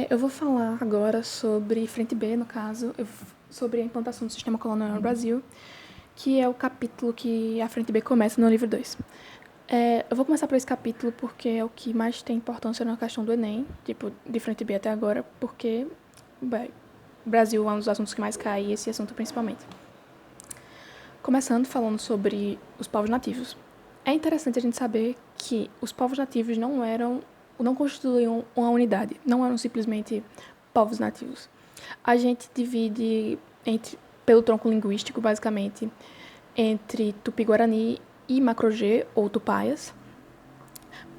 Eu vou falar agora sobre Frente B, no caso, sobre a implantação do sistema colonial no Brasil, que é o capítulo que a Frente B começa no livro 2. Eu vou começar por esse capítulo porque é o que mais tem importância na questão do Enem, tipo, de Frente B até agora, porque o Brasil é um dos assuntos que mais cai, e esse assunto principalmente. Começando falando sobre os povos nativos. É interessante a gente saber que os povos nativos não constituíam uma unidade, não eram simplesmente povos nativos. A gente divide pelo tronco linguístico, basicamente, entre Tupi-Guarani e Macro-G, ou Tupaias,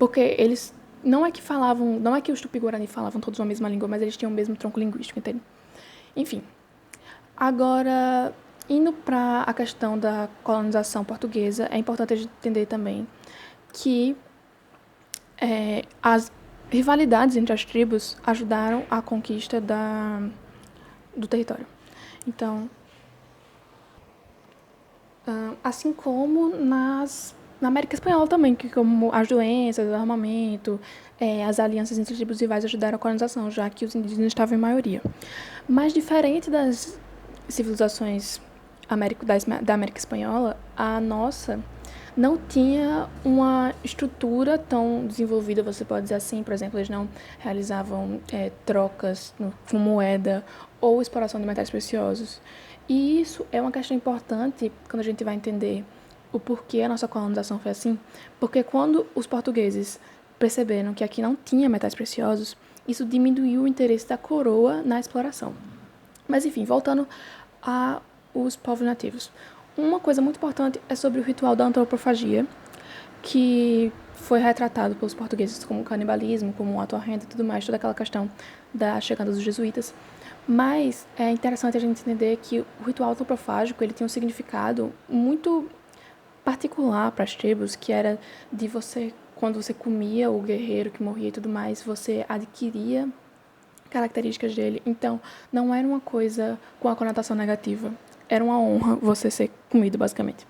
porque eles não é que os Tupi-Guarani falavam todos a mesma língua, mas eles tinham o mesmo tronco linguístico, entende? Enfim, agora, indo para a questão da colonização portuguesa, é importante a gente entender também que as rivalidades entre as tribos ajudaram a conquista do território. Então, assim como na América Espanhola também, que como as doenças, o armamento, as alianças entre tribos rivais ajudaram a colonização, já que os indígenas estavam em maioria. Mas diferente das civilizações da América Espanhola, a nossa não tinha uma estrutura tão desenvolvida, você pode dizer assim. Por exemplo, eles não realizavam trocas com moeda ou exploração de metais preciosos. E isso é uma questão importante quando a gente vai entender o porquê a nossa colonização foi assim, porque quando os portugueses perceberam que aqui não tinha metais preciosos, isso diminuiu o interesse da coroa na exploração. Mas enfim, voltando aos povos nativos. Uma coisa muito importante é sobre o ritual da antropofagia, que foi retratado pelos portugueses como canibalismo, como um ato horrendo e tudo mais, toda aquela questão da chegada dos jesuítas. Mas é interessante a gente entender que o ritual antropofágico ele tinha um significado muito particular para as tribos, que era de você, quando você comia o guerreiro que morria e tudo mais, você adquiria características dele. Então, não era uma coisa com a conotação negativa. Era uma honra você ser comido, basicamente.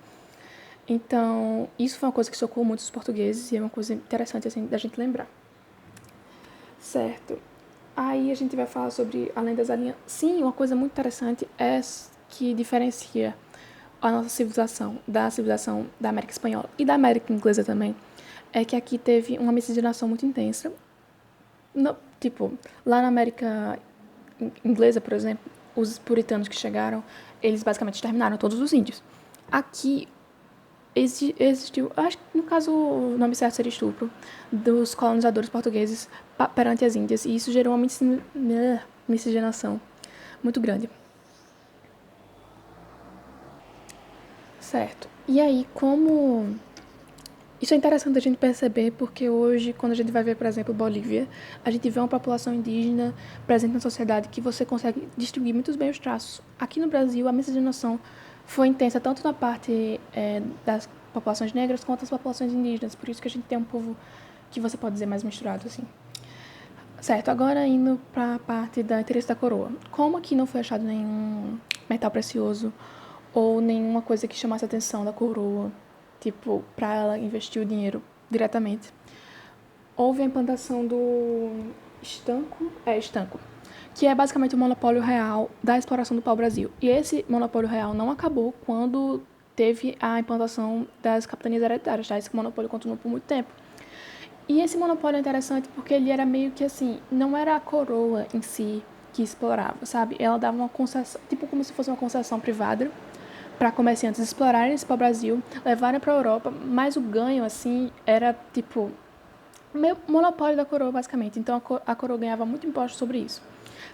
Então, isso foi uma coisa que chocou muitos portugueses e é uma coisa interessante, assim, da gente lembrar. Certo. Aí a gente vai falar sobre, além das alianças. Sim, uma coisa muito interessante é que diferencia a nossa civilização da América Espanhola e da América Inglesa também, é que aqui teve uma miscigenação muito intensa. Tipo, lá na América Inglesa, por exemplo, os puritanos que chegaram, eles basicamente exterminaram todos os índios. Aqui existiu, acho que no caso o nome certo seria estupro, dos colonizadores portugueses perante as Índias, e isso gerou uma miscigenação muito grande. Certo. E aí, como... Isso é interessante a gente perceber porque hoje, quando a gente vai ver, por exemplo, Bolívia, a gente vê uma população indígena presente na sociedade que você consegue distinguir muito bem os traços. Aqui no Brasil, a miscigenação foi intensa tanto na parte das populações negras quanto das populações indígenas. Por isso que a gente tem um povo que você pode dizer mais misturado, assim. Certo, agora indo para a parte da interesse da coroa. Como aqui não foi achado nenhum metal precioso ou nenhuma coisa que chamasse a atenção da coroa, tipo, para ela investir o dinheiro diretamente, houve a implantação do estanco, que é basicamente o monopólio real da exploração do pau-brasil. E esse monopólio real não acabou quando teve a implantação das capitanias hereditárias, tá? Esse monopólio continuou por muito tempo. E esse monopólio é interessante porque ele era meio que assim, não era a coroa em si que explorava, sabe? Ela dava uma concessão, tipo como se fosse uma concessão privada para comerciantes explorarem esse pau-brasil, levarem para a Europa, mas o ganho, assim, era tipo meio monopólio da coroa, basicamente. Então a coroa ganhava muito imposto sobre isso.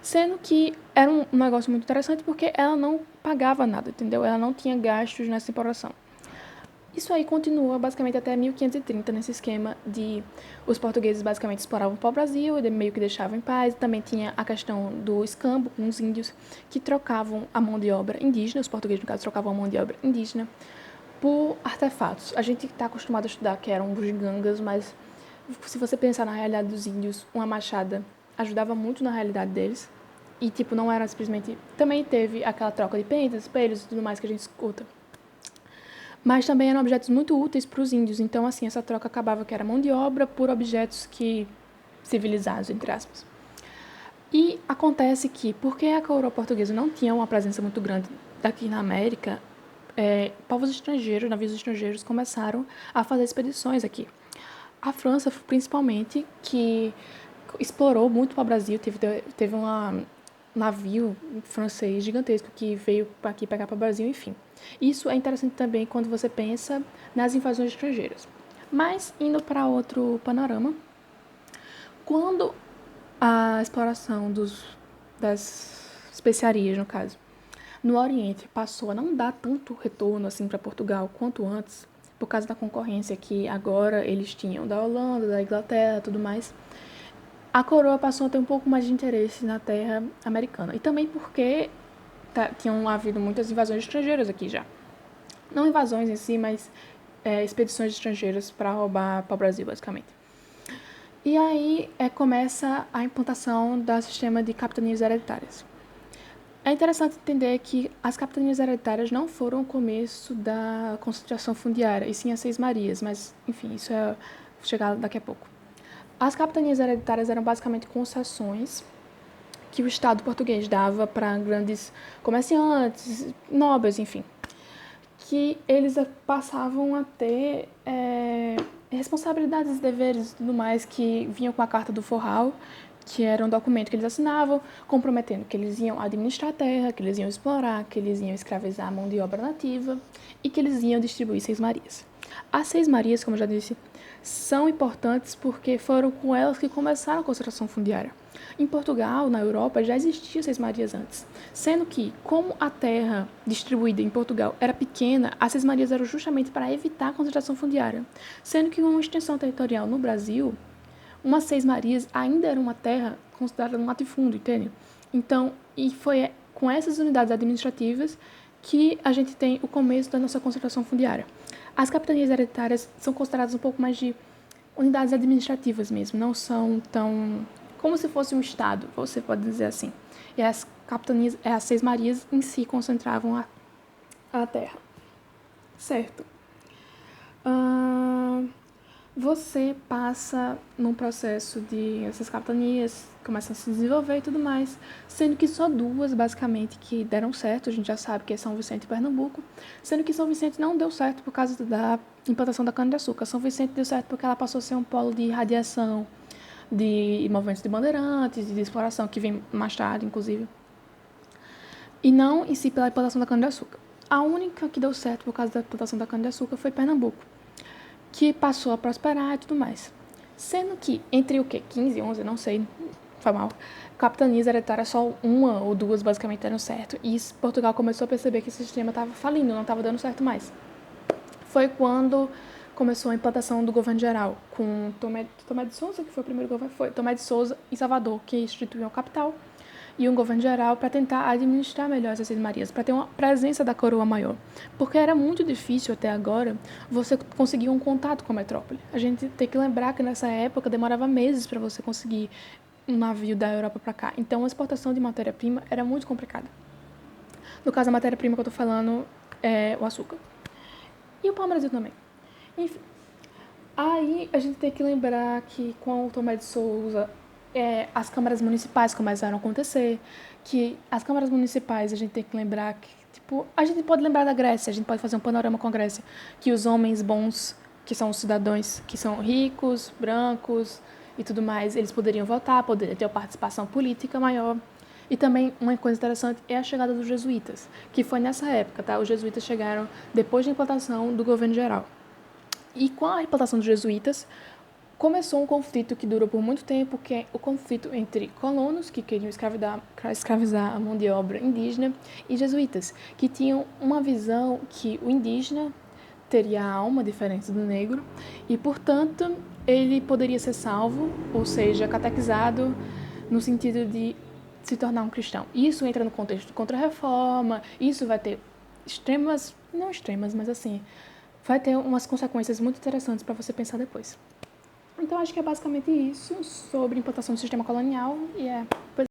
Sendo que era um negócio muito interessante porque ela não pagava nada, entendeu? Ela não tinha gastos nessa exploração. Isso aí continua basicamente até 1530, nesse esquema de os portugueses basicamente exploravam o pau-brasil e meio que deixavam em paz. Também tinha a questão do escambo com os índios, que trocavam a mão de obra indígena, os portugueses, no caso, trocavam a mão de obra indígena por artefatos. A gente está acostumado a estudar que eram bugigangas, mas se você pensar na realidade dos índios, uma machada ajudava muito na realidade deles. E, tipo, não era simplesmente... Também teve aquela troca de pentas, espelhos e tudo mais que a gente escuta. Mas também eram objetos muito úteis para os índios. Então, assim, essa troca acabava que era mão de obra por objetos que civilizados, entre aspas. E acontece que, porque a coroa portuguesa não tinha uma presença muito grande daqui na América, povos estrangeiros, navios estrangeiros, começaram a fazer expedições aqui. A França, principalmente, que explorou muito para o Brasil, teve um navio francês gigantesco que veio aqui pegar para o Brasil, enfim. Isso é interessante também quando você pensa nas invasões estrangeiras. Mas, indo para outro panorama, quando a exploração das especiarias, no caso, no Oriente passou a não dar tanto retorno assim para Portugal quanto antes, por causa da concorrência que agora eles tinham da Holanda, da Inglaterra e tudo mais, a coroa passou a ter um pouco mais de interesse na terra americana. E também porque tinham havido muitas invasões estrangeiras aqui já. Não invasões em si, mas expedições estrangeiras para roubar para o Brasil, basicamente. E aí começa a implantação do sistema de capitanias hereditárias. É interessante entender que as capitanias hereditárias não foram o começo da concentração fundiária, e sim as Seis Marias, mas, enfim, isso é chegar daqui a pouco. As capitanias hereditárias eram basicamente concessões que o Estado português dava para grandes comerciantes, nobres, enfim, que eles passavam a ter responsabilidades e deveres e tudo mais que vinham com a Carta do Forral, que era um documento que eles assinavam, comprometendo que eles iam administrar a terra, que eles iam explorar, que eles iam escravizar a mão de obra nativa e que eles iam distribuir Seis Marias. As Seis Marias, como eu já disse, são importantes porque foram com elas que começaram a concentração fundiária. Em Portugal, na Europa, já existiam Seis Marias antes, sendo que, como a terra distribuída em Portugal era pequena, as Seis Marias eram justamente para evitar a concentração fundiária, sendo que uma extensão territorial no Brasil, umas Seis Marias ainda era uma terra considerada um latifúndio, entende? Então, e foi com essas unidades administrativas que a gente tem o começo da nossa concentração fundiária. As capitanias hereditárias são consideradas um pouco mais de unidades administrativas mesmo, não são tão como se fosse um estado, você pode dizer assim. E as capitanias, as Seis Marias em si concentravam a terra. Certo. Você passa num processo de essas capitanias começam a se desenvolver e tudo mais, sendo que só duas, basicamente, que deram certo, a gente já sabe que é São Vicente e Pernambuco, sendo que São Vicente não deu certo por causa da implantação da cana-de-açúcar. São Vicente deu certo porque ela passou a ser um polo de radiação, de movimentos de bandeirantes, de exploração, que vem mais tarde, inclusive, e não em si pela implantação da cana-de-açúcar. A única que deu certo por causa da implantação da cana-de-açúcar foi Pernambuco, que passou a prosperar e tudo mais. Sendo que, entre o quê? 15, 11, não sei, foi mal, capitanias hereditárias, só uma ou duas basicamente deram certo, e Portugal começou a perceber que esse sistema estava falindo, não estava dando certo mais. Foi quando começou a implantação do governo geral, com Tomé de Sousa, que foi o primeiro governo, foi Tomé de Sousa e Salvador, que instituiu a capital, e um governo geral para tentar administrar melhor essas Seis Marias, para ter uma presença da coroa maior. Porque era muito difícil até agora você conseguir um contato com a metrópole. A gente tem que lembrar que nessa época demorava meses para você conseguir um navio da Europa para cá. Então a exportação de matéria-prima era muito complicada. No caso, a matéria-prima que eu estou falando é o açúcar. E o pau-brasil também. Enfim. Aí a gente tem que lembrar que com o Tomé de Sousa, as câmaras municipais começaram a acontecer, que as câmaras municipais a gente tem que lembrar que, tipo, a gente pode lembrar da Grécia, a gente pode fazer um panorama com a Grécia, que os homens bons, que são os cidadãos que são ricos, brancos e tudo mais, eles poderiam votar, poderiam ter uma participação política maior. E também uma coisa interessante é a chegada dos jesuítas, que foi nessa época, tá? Os jesuítas chegaram depois da implantação do governo geral. E com a implantação dos jesuítas, começou um conflito que durou por muito tempo, que é o conflito entre colonos, que queriam escravizar a mão de obra indígena, e jesuítas, que tinham uma visão que o indígena teria a alma diferente do negro, e, portanto, ele poderia ser salvo, ou seja, catequizado, no sentido de se tornar um cristão. Isso entra no contexto de contra-reforma, isso vai ter não extremas, mas assim, vai ter umas consequências muito interessantes para você pensar depois. Então, acho que é basicamente isso sobre implantação do sistema colonial e